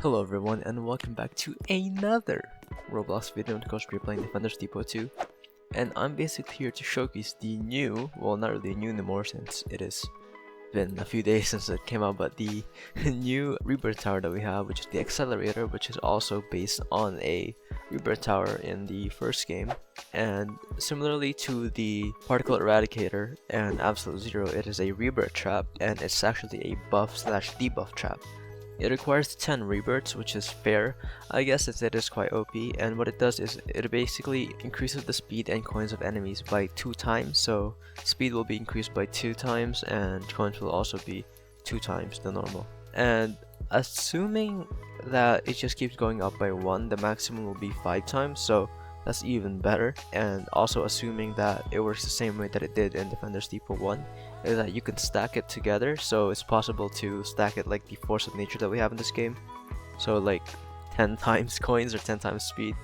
Hello everyone and welcome back to another Roblox video. Of course, we're playing Defenders Depot 2, and I'm basically here to showcase the new, well, not really new anymore since it has been a few days since it came out, but the new rebirth tower that we have, which is the Accelerator, which is also based on a rebirth tower in the first game. And similarly to the particle eradicator and absolute zero, it is a rebirth trap, and it's actually a buff slash debuff trap. It requires 10 rebirths, which is fair, I guess, as it is quite OP, and what it does is it basically increases the speed and coins of enemies by 2 times, so speed will be increased by 2 times and coins will also be 2 times the normal. And assuming that it just keeps going up by 1, the maximum will be 5 times, so that's even better. And also assuming that it works the same way that it did in Defenders Depot 1, is that you can stack it together, so it's possible to stack it like the force of nature that we have in this game, so like 10 times coins or 10 times speed.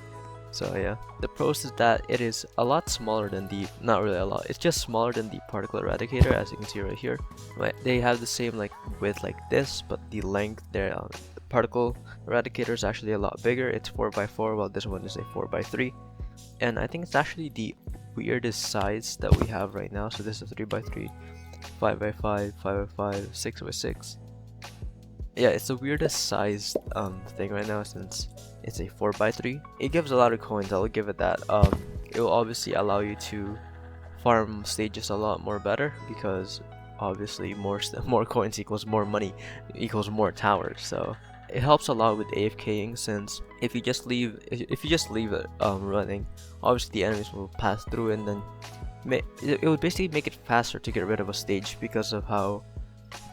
So yeah, the pros is that it is a lot smaller than the, not really a lot, it's just smaller than the particle eradicator, as you can see right here. Right, they have the same like width like this, but the length there, the particle eradicator is actually a lot bigger. It's 4x4 while this one is a 4x3, and I think it's actually the weirdest size that we have right now. So this is 3x3, 5x5, 5x5, 6x6. Yeah, it's the weirdest size thing right now since it's a 4x3. It gives a lot of coins, I'll give it that. It will obviously allow you to farm stages a lot more better, because obviously more coins equals more money equals more towers. So it helps a lot with AFKing, since if you just leave it running, obviously the enemies will pass through, and then it would basically make it faster to get rid of a stage, because of how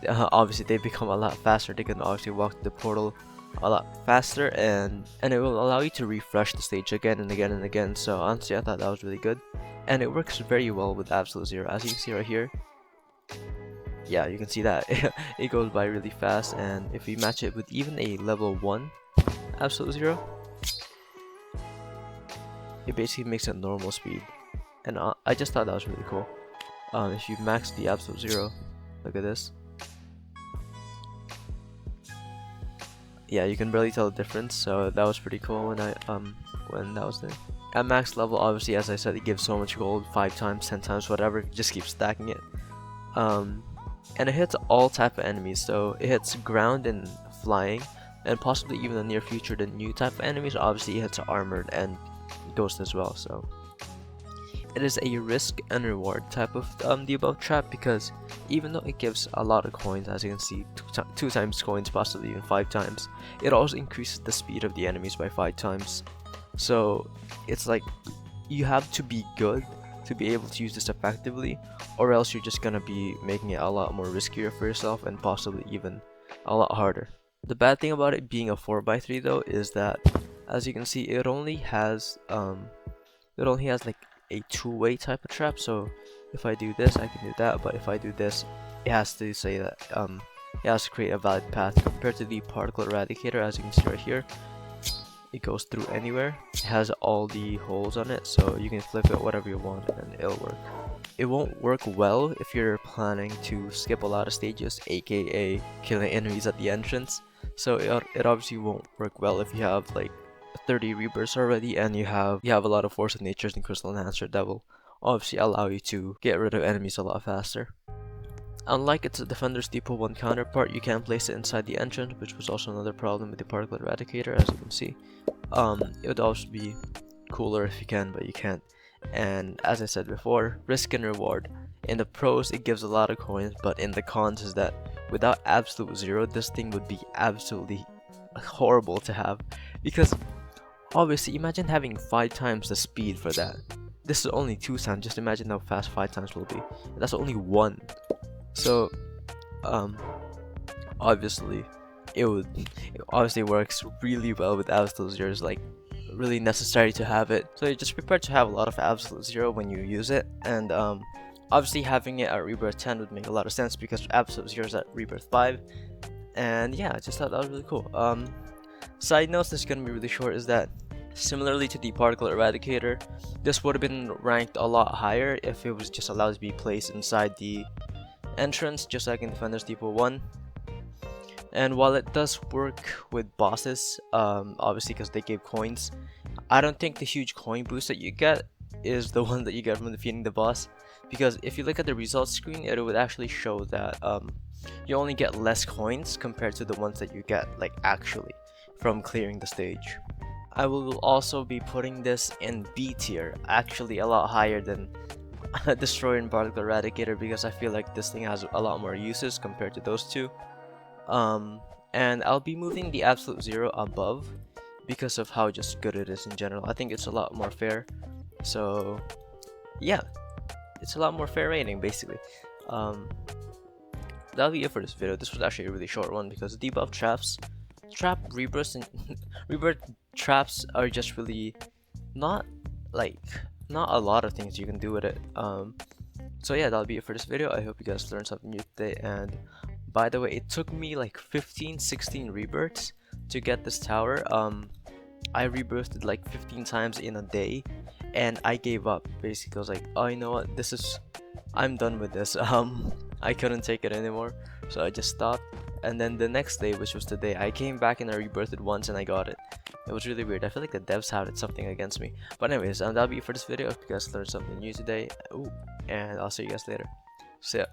obviously they become a lot faster. They can obviously walk through the portal a lot faster, and it will allow you to refresh the stage again and again and again. So honestly, I thought that was really good, and it works very well with absolute zero, as you can see right here. Yeah, you can see that it goes by really fast, and if you match it with even a level 1 absolute zero, it basically makes it normal speed. And I just thought that was really cool. If you max the absolute zero, look at this. Yeah, you can barely tell the difference, so that was pretty cool when that was there. At max level, obviously, as I said, it gives so much gold, 5 times, 10 times, whatever. Just keep stacking it. And it hits all type of enemies, so it hits ground and flying, and possibly even in the near future the new type of enemies. Obviously, it hits armored and ghost as well. So it is a risk and reward type of debuff trap, because even though it gives a lot of coins, as you can see, 2 times coins, possibly even 5 times, it also increases the speed of the enemies by 5 times. So it's like you have to be good to be able to use this effectively, or else you're just gonna be making it a lot more riskier for yourself, and possibly even a lot harder. The bad thing about it being a 4x3 though is that, as you can see, it only has like a 2-way type of trap. So if I do this, I can do that, but if I do this, it has to say that it has to create a valid path, compared to the particle eradicator. As you can see right here, it goes through anywhere. It has all the holes on it, so you can flip it whatever you want and it'll work. It won't work well if you're planning to skip a lot of stages, aka killing enemies at the entrance. So it obviously won't work well if you have like 30 rebirths already, and you have a lot of force of natures and crystal enhancer that will obviously allow you to get rid of enemies a lot faster. Unlike its Defenders Depot 1 counterpart, you can place it inside the entrance, which was also another problem with the particle eradicator, as you can see. It would also be cooler if you can, but you can't. And as I said before, risk and reward. In the pros, it gives a lot of coins, but in the cons is that without absolute zero, this thing would be absolutely horrible to have, because obviously imagine having 5 times the speed for that. This is only 2 times, just imagine how fast 5 times will be. That's only 1. So obviously it obviously works really well with absolute zero. It's like really necessary to have it, so you just prepare to have a lot of absolute zero when you use it. And obviously having it at rebirth 10 would make a lot of sense, because absolute zero is at rebirth 5. And yeah, I just thought that was really cool. Side notes, this is gonna be really short, is that similarly to the particle eradicator, this would have been ranked a lot higher if it was just allowed to be placed inside the entrance, just like in Defenders Depot 1. And while it does work with bosses, obviously because they gave coins, I don't think the huge coin boost that you get is the one that you get from defeating the boss. Because if you look at the results screen, it would actually show that you only get less coins compared to the ones that you get like actually from clearing the stage. I will also be putting this in B tier, actually a lot higher than Destroyer and Particle Eradicator, because I feel like this thing has a lot more uses compared to those two. And I'll be moving the Absolute Zero above because of how just good it is in general. I think it's a lot more fair. So yeah, it's a lot more fair rating basically. That'll be it for this video. This was actually a really short one because debuff trap rebirths and rebirth traps are just really not a lot of things you can do with it. So yeah, that'll be it for this video. I hope you guys learned something new today. And by the way, it took me like 15-16 rebirths to get this tower. I rebirthed like 15 times in a day, and I gave up. Basically, I was like, oh, you know what? I'm done with this. I couldn't take it anymore, so I just stopped. And then the next day, which was today, I came back and I rebirthed once and I got it. It was really weird. I feel like the devs had something against me. But anyways, that'll be it for this video. If you guys learned something new today, and I'll see you guys later. See ya.